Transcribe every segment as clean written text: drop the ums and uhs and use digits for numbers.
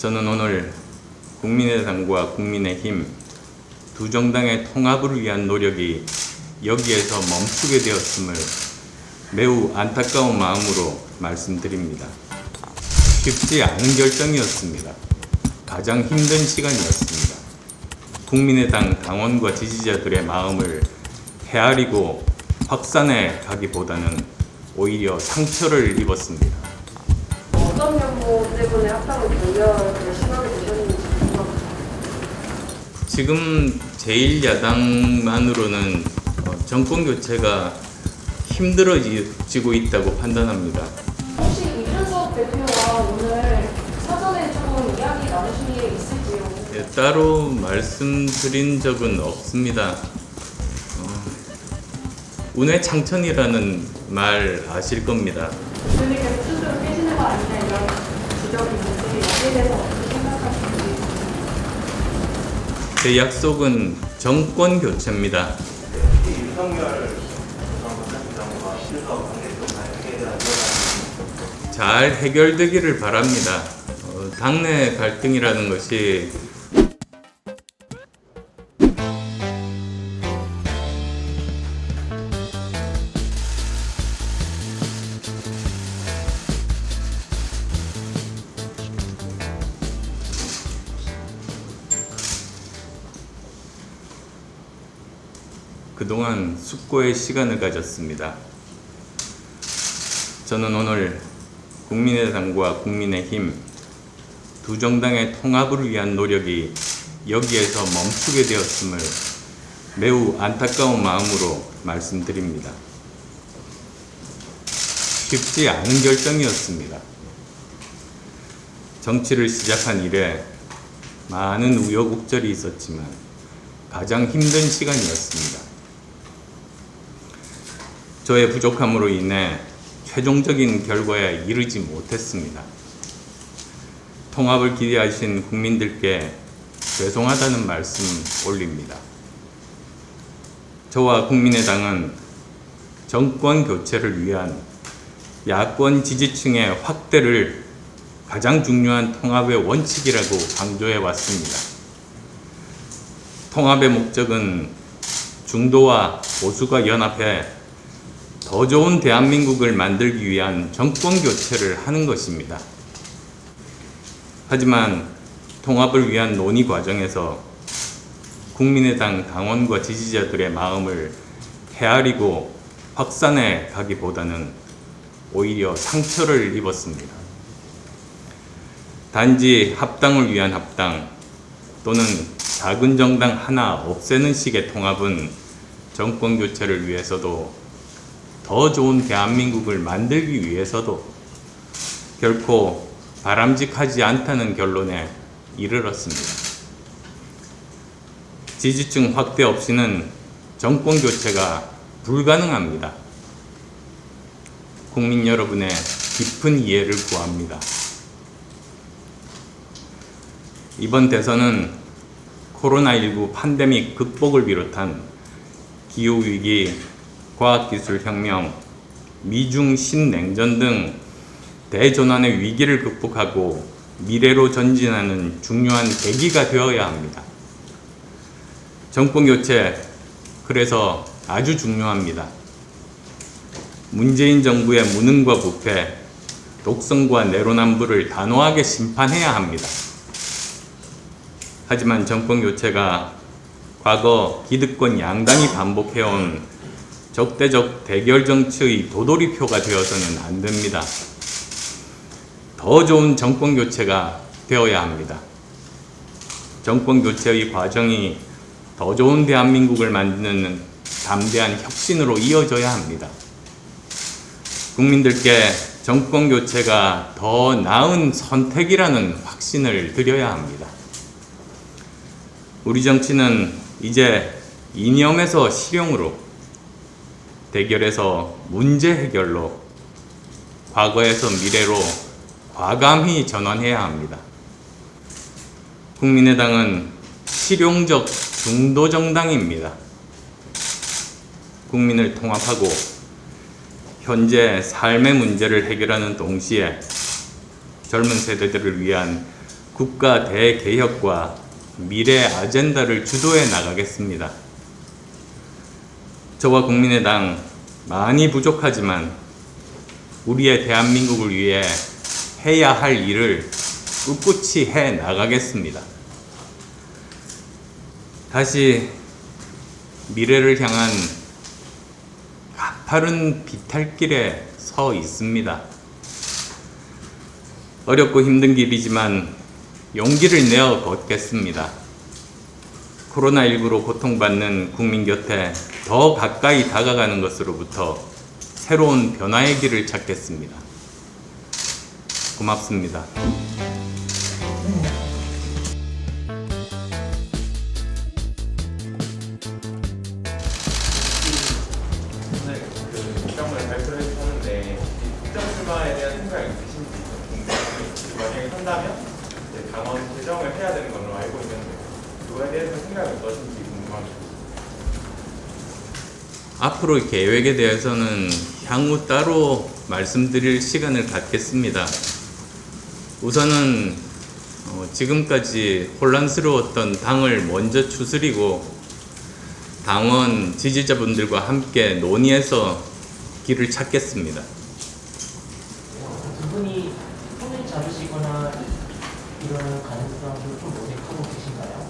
저는 오늘 국민의당과 국민의힘 두 정당의 통합을 위한 노력이 여기에서 멈추게 되었음을 매우 안타까운 마음으로 말씀드립니다. 쉽지 않은 결정이었습니다. 가장 힘든 시간이었습니다. 국민의당 당원과 지지자들의 마음을 헤아리고 확산해 가기보다는 오히려 상처를 입었습니다. 어떤 면모 때문에 합당을 결렬을 심하게 되셨는지 궁금합니다. 지금 제1야당만으로는 정권 교체가 힘들어지고 있다고 판단합니다. 혹시 이준석 대표와 오늘 사전에 조금 이야기 나누신 게 있을지요? 따로 말씀드린 적은 없습니다. 운해창천이라는 말 아실 겁니다. 교수님께서 스스로 깨지는 거 아니냐 이런 지적이 있는데 여기에 대해서 어떻게 생각하시는지. 제 약속은 정권 교체입니다. 잘 해결되기를 바랍니다. 당내 갈등이라는 것이 그동안 숙고의 시간을 가졌습니다. 저는 오늘 국민의당과 국민의힘 두 정당의 통합을 위한 노력이 여기에서 멈추게 되었음을 매우 안타까운 마음으로 말씀드립니다. 쉽지 않은 결정이었습니다. 정치를 시작한 이래 많은 우여곡절이 있었지만 가장 힘든 시간이었습니다. 저의 부족함으로 인해 최종적인 결과에 이르지 못했습니다. 통합을 기대하신 국민들께 죄송하다는 말씀 올립니다. 저와 국민의당은 정권 교체를 위한 야권 지지층의 확대를 가장 중요한 통합의 원칙이라고 강조해 왔습니다. 통합의 목적은 중도와 보수가 연합해 더 좋은 대한민국을 만들기 위한 정권 교체를 하는 것입니다. 하지만 통합을 위한 논의 과정에서 국민의당 당원과 지지자들의 마음을 헤아리고 확산해 가기보다는 오히려 상처를 입었습니다. 단지 합당을 위한 합당 또는 작은 정당 하나 없애는 식의 통합은 정권 교체를 위해서도 더 좋은 대한민국을 만들기 위해서도 결코 바람직하지 않다는 결론에 이르렀습니다. 지지층 확대 없이는 정권 교체가 불가능합니다. 국민 여러분의 깊은 이해를 구합니다. 이번 대선은 코로나19 팬데믹 극복을 비롯한 기후위기, 과학기술혁명, 미중 신냉전 등 대전환의 위기를 극복하고 미래로 전진하는 중요한 계기가 되어야 합니다. 정권 교체, 그래서 아주 중요합니다. 문재인 정부의 무능과 부패, 독성과 내로남불을 단호하게 심판해야 합니다. 하지만 정권 교체가 과거 기득권 양당이 반복해온 적대적 대결 정치의 도돌이표가 되어서는 안 됩니다. 더 좋은 정권 교체가 되어야 합니다. 정권 교체의 과정이 더 좋은 대한민국을 만드는 담대한 혁신으로 이어져야 합니다. 국민들께 정권 교체가 더 나은 선택이라는 확신을 드려야 합니다. 우리 정치는 이제 이념에서 실용으로, 대결에서 문제 해결로, 과거에서 미래로 과감히 전환해야 합니다. 국민의당은 실용적 중도 정당입니다. 국민을 통합하고 현재 삶의 문제를 해결하는 동시에 젊은 세대들을 위한 국가 대개혁과 미래 아젠다를 주도해 나가겠습니다. 저와 국민의당 많이 부족하지만 우리의 대한민국을 위해 해야 할 일을 꿋꿋이 해 나가겠습니다. 다시 미래를 향한 가파른 비탈길에 서 있습니다. 어렵고 힘든 길이지만 용기를 내어 걷겠습니다. 코로나19로 고통받는 국민 곁에 더 가까이 다가가는 것으로부터 새로운 변화의 길을 찾겠습니다. 고맙습니다. 오늘 그 국정을 발표해 주셨는데 국정 출마에 대한 생각이 있으신지 궁금해요. 만약에 한다면 이제 당원 개정을 해야 되는 걸로 알고 있는데 그거에 대해서 생각이 어떠신지 궁금합니다. 앞으로 계획에 대해서는 향후 따로 말씀드릴 시간을 갖겠습니다. 우선은 지금까지 혼란스러웠던 당을 먼저 추스리고 당원 지지자분들과 함께 논의해서 길을 찾겠습니다. 두 분이 손을 잡으시거나 이런 가능성을 좀 모색하고 계신가요?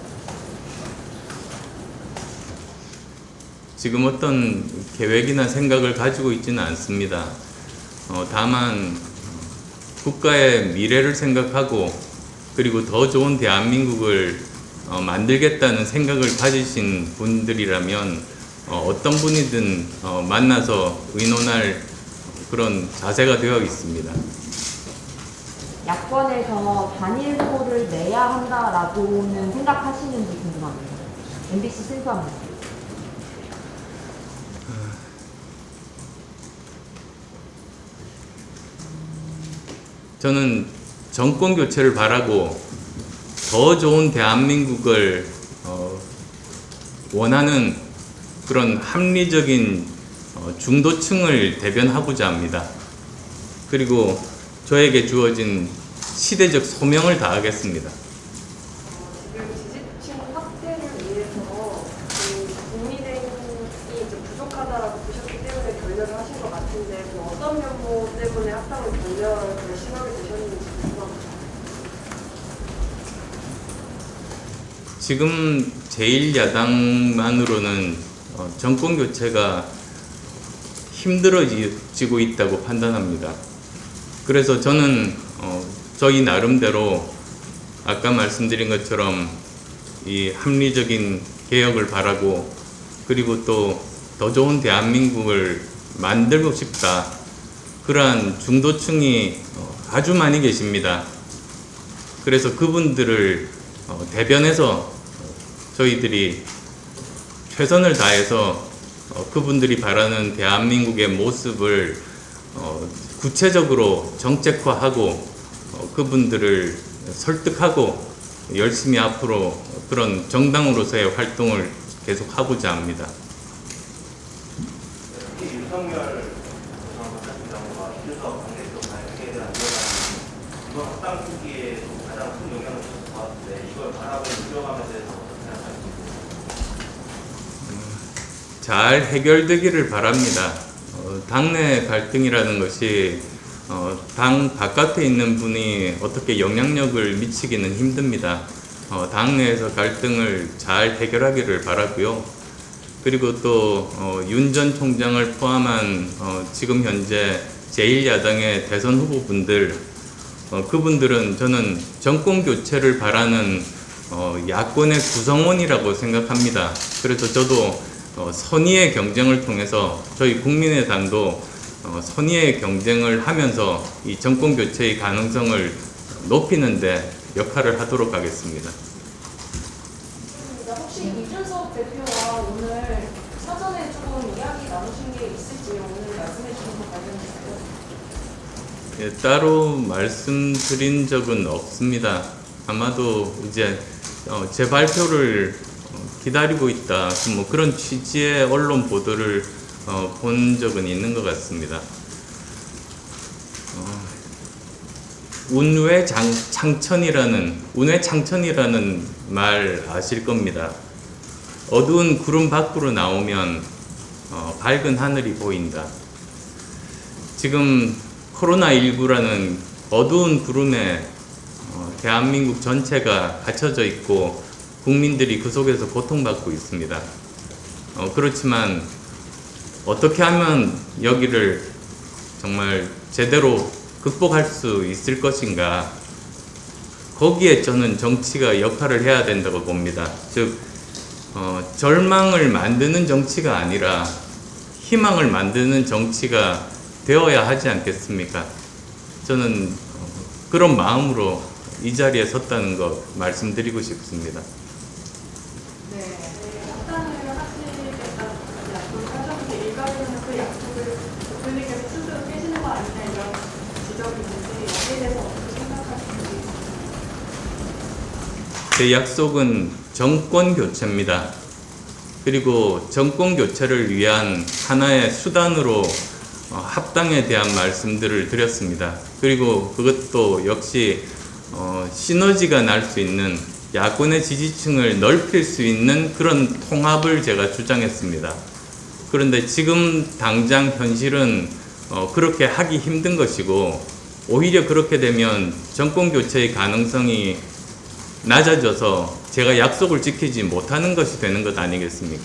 지금 어떤 계획이나 생각을 가지고 있지는 않습니다. 다만 국가의 미래를 생각하고 그리고 더 좋은 대한민국을 만들겠다는 생각을 가지신 분들이라면 어떤 분이든 만나서 의논할 그런 자세가 되어 있습니다. 야권에서 단일호를 내야 한다라고는 생각하시는지 궁금합니다. MBC 순수합니다. 저는 정권 교체를 바라고 더 좋은 대한민국을 원하는 그런 합리적인 중도층을 대변하고자 합니다. 그리고 저에게 주어진 시대적 소명을 다하겠습니다. 지금 지지층 확대를 위해서 국민의힘이 이제 부족하다라고 보셨기 때문에 결렬을 하신 것 같은데 그 어떤 면모 때문에 합당을 결심하게 되셨는지 궁금합니다. 지금 제1야당만으로는 정권 교체가 힘들어지고 있다고 판단합니다. 그래서 저는 저희 나름대로 아까 말씀드린 것처럼 이 합리적인 개혁을 바라고 그리고 또 더 좋은 대한민국을 만들고 싶다. 그러한 중도층이 아주 많이 계십니다. 그래서 그분들을 대변해서 저희들이 최선을 다해서 그분들이 바라는 대한민국의 모습을 구체적으로 정책화하고 그분들을 설득하고 열심히 앞으로 그런 정당으로서의 활동을 계속하고자 합니다. 특히 윤석열 같은 경우가 필서 관계에서 발표에 대한 우려가 이번 합당 초기에 가장 큰 영향을 줬을 것 같은데 이걸 바라보는 우려감에 대해서 어떻게 생각하십니까? 잘 해결되기를 바랍니다. 당내 갈등이라는 것이 당 바깥에 있는 분이 어떻게 영향력을 미치기는 힘듭니다. 당내에서 갈등을 잘 해결하기를 바라고요. 그리고 또 윤 전 총장을 포함한 지금 현재 제1야당의 대선 후보분들 그분들은 저는 정권 교체를 바라는 야권의 구성원이라고 생각합니다. 그래서 저도 선의의 경쟁을 통해서 저희 국민의당도 선의의 경쟁을 하면서 이 정권 교체의 가능성을 높이는 데 역할을 하도록 하겠습니다. 혹시 이준석 대표와 오늘 사전에 조금 이야기 나누신 게 있을지 오늘 말씀해 주신 거 관련해서요? 예, 따로 말씀드린 적은 없습니다. 아마도 이제 제 발표를 기다리고 있다. 뭐 그런 취지의 언론 보도를 본 적은 있는 것 같습니다. 운외창천이라는 말 아실 겁니다. 어두운 구름 밖으로 나오면 밝은 하늘이 보인다. 지금 코로나19라는 어두운 구름에 대한민국 전체가 갇혀져 있고 국민들이 그 속에서 고통받고 있습니다. 그렇지만 어떻게 하면 여기를 정말 제대로 극복할 수 있을 것인가? 거기에 저는 정치가 역할을 해야 된다고 봅니다. 즉, 절망을 만드는 정치가 아니라 희망을 만드는 정치가 되어야 하지 않겠습니까? 저는 그런 마음으로 이 자리에 섰다는 거 말씀드리고 싶습니다. 네, 합당을 하시겠다는 약속을 하셨는데 일각에서는 그 약속을 대표님께서 스스로 깨시는 거 아니냐 이런 지적이 있는데 여기에 대해서 어떻게 생각하시는지. 제 약속은 정권 교체입니다. 그리고 정권 교체를 위한 하나의 수단으로 합당에 대한 말씀들을 드렸습니다. 그리고 그것도 역시 시너지가 날 수 있는 야권의 지지층을 넓힐 수 있는 그런 통합을 제가 주장했습니다. 그런데 지금 당장 현실은 그렇게 하기 힘든 것이고 오히려 그렇게 되면 정권 교체의 가능성이 낮아져서 제가 약속을 지키지 못하는 것이 되는 것 아니겠습니까?